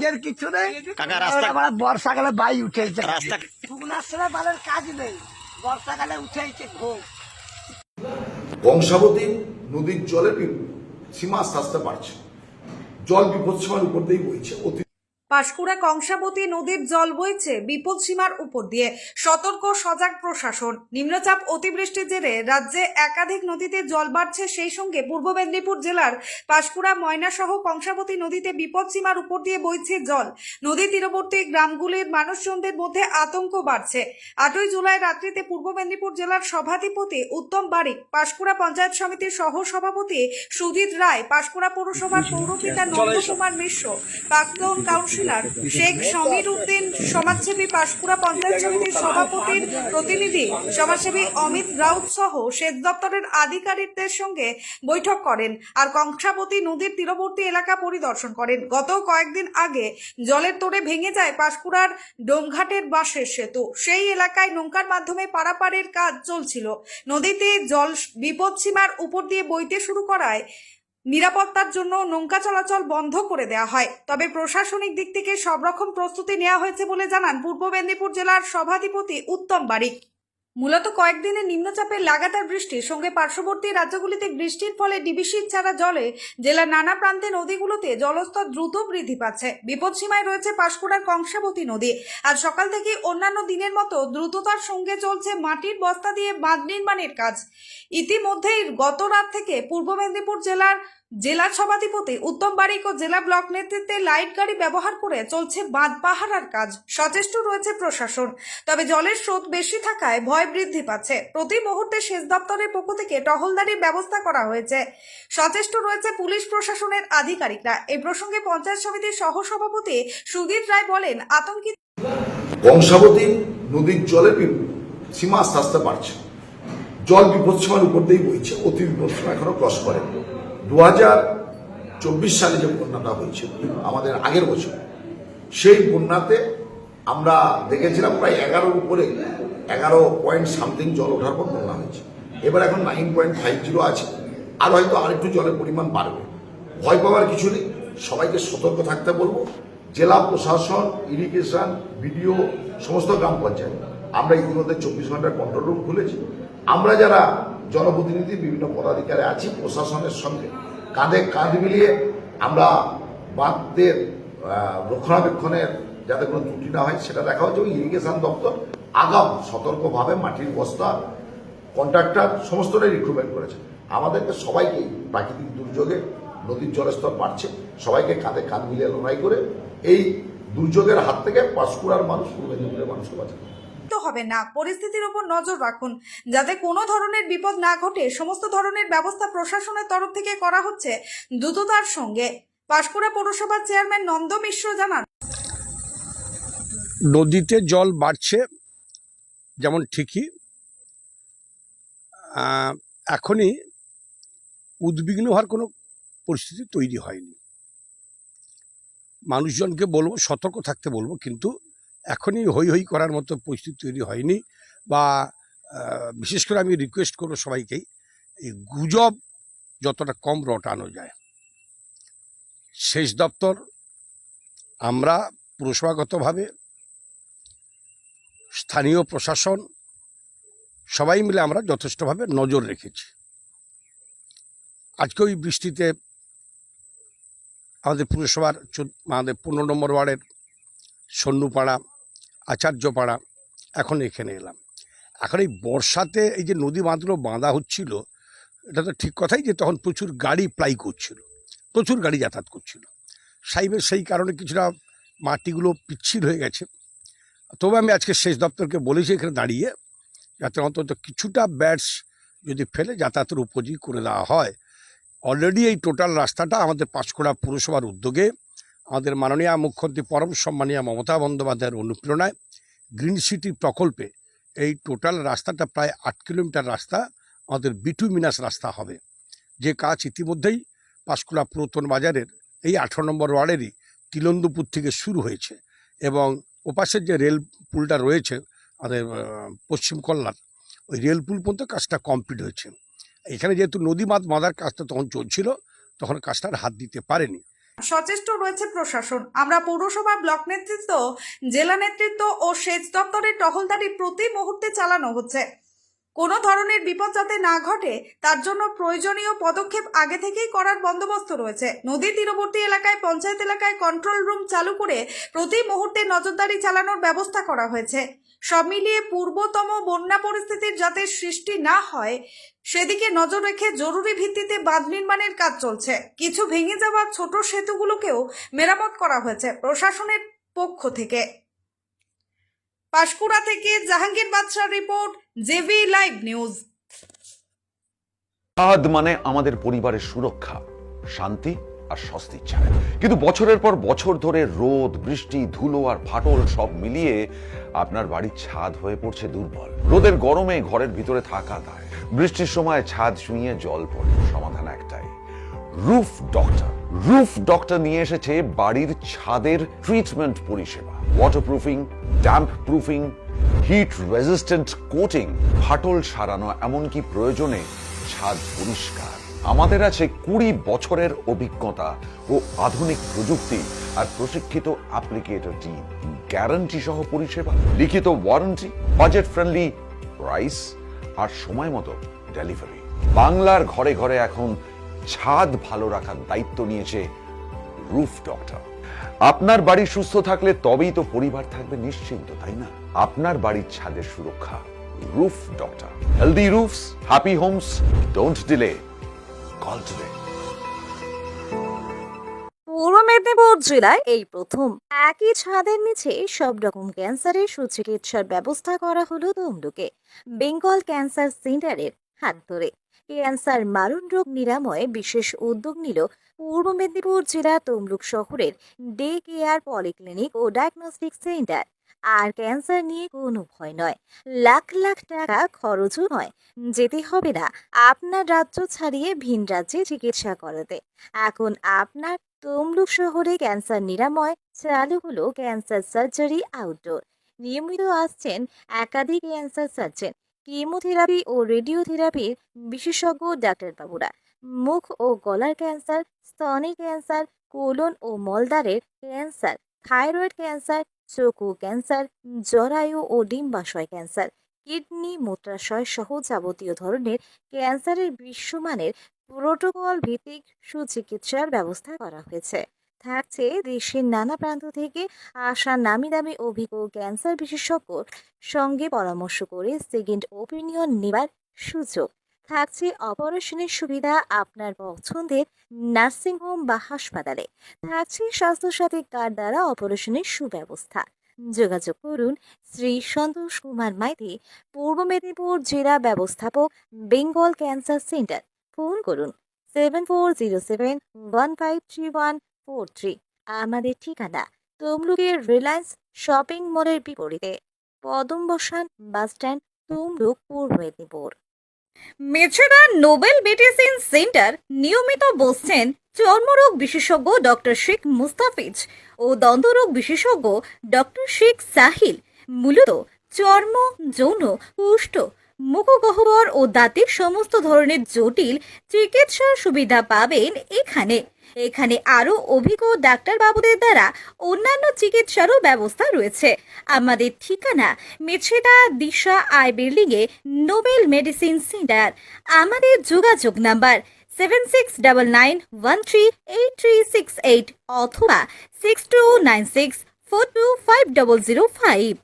কাজের কিছু নেই আমরা বর্ষাকালে বাই উঠেছে শুকনার সময় বালের কাজ নেই বর্ষাকালে উঠেছে খুব। কংসাবতী নদীর জলের সীমা আস্তে আস্তে বাড়ছে, জল বিপদসীমার উপর দিয়েই বইছে। পাঁশকুড়া কংসাবতী নদীর জল বইছে বিপদসীমার উপর দিয়ে, সতর্ক সজাগ প্রশাসন। নিম্নচাপ অতিবৃষ্টির জেরে রাজ্যে একাধিক নদীতে জল বাড়ছে, সেই সঙ্গে পূর্ব মেদিনীপুর জেলার পাঁশকুড়া ময়না সহ কংসাবতী নদীতে বিপদসীমার উপর দিয়ে বইছে জল। নদী তীরবর্তী গ্রামগুলির মানুষজনদের মধ্যে আতঙ্ক বাড়ছে। 8ই জুলাই রাত্রিতে পূর্ব মেদিনীপুর জেলার সভাধিপতি উত্তম বারিক, পাঁশকুড়া পঞ্চায়েত সমিতির সহ সভাপতি সুজিত রায়, পাঁশকুড়া পৌরসভার পৌরপিতা নন্দ কুমার মিশ্র, প্রাক্তন কাউন্সিলর শেখ সমীর উদ্দিন, সমাজসেবী পাঁশকুড়া পঞ্চায়েত সমিতির সভাপতির প্রতিনিধি সমাজসেবী অমিত রাউত সহ সেচ দপ্তরের আধিকারিকদের সঙ্গে বৈঠক করেন আর কংসাবতী নদীর তীরবর্তী এলাকা পরিদর্শন করেন। গত কয়েকদিন আগে জলের তোড়ে ভেঙে যায় পাঁশকুড়ার ডোমঘাটের বাঁশের সেতু, সেই এলাকায় নৌকার মাধ্যমে পারাপারের কাজ চলছিল। নদীতে জল বিপদসীমার উপর দিয়ে বইতে শুরু করায় নিরাপত্তার জন্য নৌকা চলাচল বন্ধ করে দেওয়া হয়। তবে প্রশাসনিক দিক থেকে সব রকম প্রস্তুতি নেওয়া হয়েছে বলে জানান পূর্ব মেদিনীপুর জেলার সভাধিপতি উত্তম বারিক। মূলত কয়েকদিনের নিম্নচাপের লাগাতার বৃষ্টির সঙ্গে পার্শ্ববর্তী রাজ্যগুলিতে বৃষ্টির ফলে ডিবিসির ছাড়া জলে জেলার নানা প্রান্তে নদীগুলোতে জলস্তর দ্রুত বৃদ্ধি পাচ্ছে। বিপদসীমায় রয়েছে পাঁশকুড়ার কংসাবতী নদী। আজ সকাল থেকে অন্যান্য দিনের মতো দ্রুততার সঙ্গে চলছে মাটির বস্তা দিয়ে বাঁধ নির্মাণের কাজ। ইতিমধ্যেই গত রাত থেকে পূর্ব মেদিনীপুর জেলা সভাধিপতি উত্তম বারিক ও জেলা ব্লক নেতৃত্বে লাইট গাড়ি ব্যবহার করে চলছে বাঁধ পাহারার কাজ। সচেষ্ট রয়েছে প্রশাসন, তবে জলের স্রোত বেশি থাকায় ভয় বৃদ্ধি পাচ্ছে। প্রতি মুহূর্তে সেচ দপ্তরের পক্ষ থেকে টহলদারির ব্যবস্থা করা হয়েছে। সচেষ্ট রয়েছে পুলিশ প্রশাসনের আধিকারিকরা। এই প্রসঙ্গে পঞ্চায়েত সমিতির সহ সভাপতি সুজিত রায় বলেন, আতঙ্কিত কংসাবতী নদীর জলের সীমা আস্তে আস্তে বাড়ছে, জল বিপদসীমার উপর দিয়েই বইছে, অতি বিপদসীমা এখনো ক্রস করে। 2024 সালে যে বন্যাটা হয়েছিল আমাদের আগের বছর, সেই বন্যাতে আমরা দেখেছিলাম প্রায় 11-র উপরে 11 পয়েন্ট সামথিং জল ওঠার পর বন্যা হয়েছে। এবার এখন 9.50 আছে, আর হয়তো আরেকটু জলের পরিমাণ বাড়বে। ভয় পাওয়ার কিছু নেই, সবাইকে সতর্ক থাকতে বলবো। জেলা প্রশাসন, ইরিগেশন, বিডিও, সমস্ত গ্রাম পঞ্চায়েত আমরা ইতিমধ্যে 24 ঘন্টার কন্ট্রোল রুম খুলেছি। আমরা যারা জনপ্রতিনিধি বিভিন্ন পদাধিকারে আছি, প্রশাসনের সঙ্গে কাঁধে কাঁধ মিলিয়ে আমরা বাঁধের রক্ষণাবেক্ষণের যাতে কোনো ত্রুটি না হয় সেটা দেখা হচ্ছে। ইরিগেশন দপ্তর আগাম সতর্কভাবে মাটির বস্তা, কন্ট্রাক্টর সমস্তটাই রিক্রুটমেন্ট করেছে। আমাদেরকে সবাইকে প্রাকৃতিক দুর্যোগে নদীর জলস্তর বাড়ছে, সবাইকে কাঁধে কাঁধ মিলিয়ে লড়াই করে এই দুর্যোগের হাত থেকে পাঁশকুড়ার মানুষ, পূর্ব মেদিনীপুরের মানুষকে বাঁচাতে হবে না। পরিস্থিতির উপর নজর রাখুন যাতে কোনো ধরনের বিপদ না ঘটে। সমস্ত ধরনের ব্যবস্থা প্রশাসনের তরফ থেকে করা হচ্ছে দ্রুততার সঙ্গে। পাঁশকুড়া পৌরসভার চেয়ারম্যান নন্দ মিশ্র জানান, নদীতে জল বাড়ছে যেমন ঠিকই, এখনই উদ্বিগ্ন হওয়ার কোনো পরিস্থিতি তৈরি হয়নি। মানুষজনকে বলবো সতর্ক থাকতে বলবো, কিন্তু এখনই হই হই করার মতো পরিস্থিতি তৈরি হয়নি। বা বিশেষ করে আমি রিকোয়েস্ট করবো সবাইকেই, এই গুজব যতটা কম রটানো যায়। সেচ দপ্তর, আমরা পুরসভাগতভাবে, স্থানীয় প্রশাসন সবাই মিলে আমরা যথেষ্টভাবে নজর রেখেছি। আজকে ওই বৃষ্টিতে আমাদের পুরসভার আমাদের 15 নম্বর ওয়ার্ডের সন্নুপাড়া, আচার্যপাড়া, এখন এখানে এলাম। এখন এই বর্ষাতে এই যে নদী বাঁধগুলো বাঁধা হচ্ছিল, এটা তো ঠিক কথাই যে তখন প্রচুর গাড়ি প্লাই করছিল, প্রচুর গাড়ি যাতায়াত করছিল। সেই কারণে কিছুটা মাটিগুলো পিচ্ছিল হয়ে গেছে। তবে আমি আজকে সেচ দপ্তরকে বলেছি এখানে দাঁড়িয়ে যাতে অন্তত কিছুটা ব্যাটস যদি ফেলে যাতায়াতের উপযোগী করে দেওয়া হয়। অলরেডি এই টোটাল রাস্তাটা আমাদের পাঁশকুড়া পুরসভার উদ্যোগে, আমাদের মাননীয় মুখ্যমন্ত্রী পরম সম্মানীয় মমতা বন্দ্যোপাধ্যায়ের অনুপ্রেরণায় গ্রিন সিটি প্রকল্পে এই টোটাল রাস্তাটা প্রায় 8 কিলোমিটার রাস্তা আমাদের বিটুমিনাস রাস্তা হবে। যে কাজ ইতিমধ্যেই পাঁশকুড়া পুরাতন বাজারের এই 18 নম্বর ওয়ার্ডেরই তিলন্দপুর থেকে শুরু হয়েছে, এবং ওপাশের যে রেল পুলটা রয়েছে আমাদের পশ্চিম কল্যাণ, ওই রেল পুল পর্যন্ত কাজটা কমপ্লিট হয়েছে। এখানে যেহেতু নদী বাঁধার কাজটা তখন চলছিল, তখন কাজটার হাত দিতে পারেনি। সচেষ্ট রয়েছে প্রশাসন। আমরা পৌরসভা, ব্লক নেতৃত্ব, জেলা নেতৃত্ব ও সেচ দপ্তরের টহলদারি প্রতি মুহূর্তে চালানো হচ্ছে। কোনো ধরনের বিপদ যাতে না ঘটে তার জন্য প্রয়োজনীয় পদক্ষেপ আগে থেকেই করার বন্দোবস্ত রয়েছে। নদীর তীরবর্তী এলাকায়, পঞ্চায়েত এলাকায় কন্ট্রোল রুম চালু করে প্রতি মুহূর্তে নজরদারি চালানোর ব্যবস্থা করা হয়েছে। সব মিলিয়ে পূর্বতম বন্যা পরিস্থিতির যাতে সৃষ্টি না হয় সেদিকে নজর রেখে জরুরি ভিত্তিতে বাঁধ নির্মাণের কাজ চলছে। কিছু ভেঙে যাওয়া ছোট সেতুগুলোকেও মেরামত করা হয়েছে প্রশাসনের পক্ষ থেকে। পাঁশকুড়া থেকে জাহাঙ্গীর বাদশার রিপোর্ট, জেভি লাইভ নিউজ। ছাদ মানে আমাদের পরিবারের সুরক্ষা, শান্তি আর স্বস্তির ছায়া। কিন্তু বছরের পর বছর ধরে রোদ, বৃষ্টি, ধুলো আর ফাটল সব মিলিয়ে আপনার বাড়ির ছাদ হয়ে পড়ছে দুর্বল। রোদের গরমে ঘরের ভিতরে থাকা দায়, বৃষ্টির সময় ছাদ ছুঁয়ে জল পড়ে। সমাধান একটাই, রুফ ডক্টর। রুফ ডক্টর নিয়ে এসেছে বাড়ির ছাদের ট্রিটমেন্ট পরিষেবা। Waterproofing, damp proofing, hit resistant coating, ফাটল সারানো, এমনকি প্রয়োজনে ছাদ পরিষ্কার। আমাদের আছে 20 বছরের অভিজ্ঞতা ও আধুনিক প্রযুক্তি আর প্রশিক্ষিত অ্যাপ্লিকেটর টিম। গ্যারান্টি সহ পরিষেবা, লিখিত ওয়ারেন্টি, বাজেট ফ্রেন্ডলি প্রাইস আর সময় মতো ডেলিভারি। বাংলার ঘরে ঘরে এখন ছাদ ভালো রাখার দায়িত্ব নিয়েছে রুফ ডক্টর। আপনার বাড়ি সুস্থ থাকলে তবেই তো পরিবার থাকবে নিশ্চিন্ত, তাই না? আপনার বাড়ির ছাদের সুরক্ষা roof doctor. Healthy roofs, happy homes, don't delay, call today. Purba Medinipur জেলায় এই প্রথম একই ছাদের নিচে সব রকম ক্যান্সারের সুচিকিৎসার ব্যবস্থা করা হলো তমলুকে বেঙ্গল ক্যান্সার সেন্টারের হাত ধরে। ক্যান্সার মারণ রোগ নিরাময়ে বিশেষ উদ্যোগ নিল পূর্ব মেদিনীপুর জেলা তমলুক শহরের ডে কেয়ার পলিক্লিনিক ও ডায়াগনস্টিক সেন্টার। আর ক্যান্সার নিয়ে কোনো ভয় নয়, লাখ লাখ টাকা খরচও নয়, যেতে হবে না আপনার রাজ্য ছাড়িয়ে ভিন রাজ্যে চিকিৎসা করাতে। এখন আপনার তমলুক শহরে ক্যান্সার নিরাময় চালু হলো ক্যান্সার সার্জারি আউটডোর। নিয়মিত আসছেন একাধিক ক্যান্সার সার্জন, কেমোথেরাপি ও রেডিওথেরাপির বিশেষজ্ঞ ডাক্তারবাবুরা। মুখ ও গলার ক্যান্সার, স্তনের ক্যান্সার, কোলন ও মলদ্বারের ক্যান্সার, থাইরয়েড ক্যান্সার, চক্ষু ক্যান্সার, জরায়ু ও ডিম্বাশয় ক্যান্সার, কিডনি, মূত্রাশয় সহ যাবতীয় ধরনের ক্যান্সারের বিশ্বমানের প্রোটোকল ভিত্তিক সুচিকিৎসার ব্যবস্থা করা হয়েছে। থাকছে দেশের নানা প্রান্ত থেকে আসা নামি দামি অভিজ্ঞ ক্যান্সার বিশেষজ্ঞর সঙ্গে পরামর্শ করে সেকেন্ড ওপিনিয়ন নেবার সুযোগ। থাকছে অপারেশনের সুবিধা আপনার পছন্দের নার্সিংহোম বা হাসপাতালে। থাকছে স্বাস্থ্যসাথী কার্ড দ্বারা অপারেশনের সুব্যবস্থা। যোগাযোগ করুন শ্রী সন্তোষ কুমার মাইতি, পূর্ব মেদিনীপুর জেলা ব্যবস্থাপক, বেঙ্গল ক্যান্সার সেন্টার। ফোন করুন 7407153143। আমাদের ঠিকানা তমলুকের রিলায়েন্স শপিং মলের বিপরীতে, পদমবসান বাসস্ট্যান্ড, তমলুক, পূর্ব Medinipur. Mecheda Nobel medicine centre নিয়মিত বসছেন চর্মরোগ বিশেষজ্ঞ ডক্টর শেখ মুস্তাফিজ ও দন্তরোগ বিশেষজ্ঞ ডক্টর শেখ সাহিল। মূলত চর্ম, যৌন, কুষ্ঠ, মুখগহ্বর ও দাঁতের সমস্ত ধরনের জটিল চিকিৎসার সুবিধা পাবেন এখানে। এখানে আরো অভিজ্ঞ ডাক্তারবাবুদের দ্বারা অন্যান্য চিকিৎসারও ব্যবস্থা রয়েছে। আমাদের ঠিকানা মেছেদা দিশা আই বিল্ডিং এ নোবেল মেডিসিন সেন্টার। আমাদের যোগাযোগ নাম্বার 7699138368 অথবা 6296425005।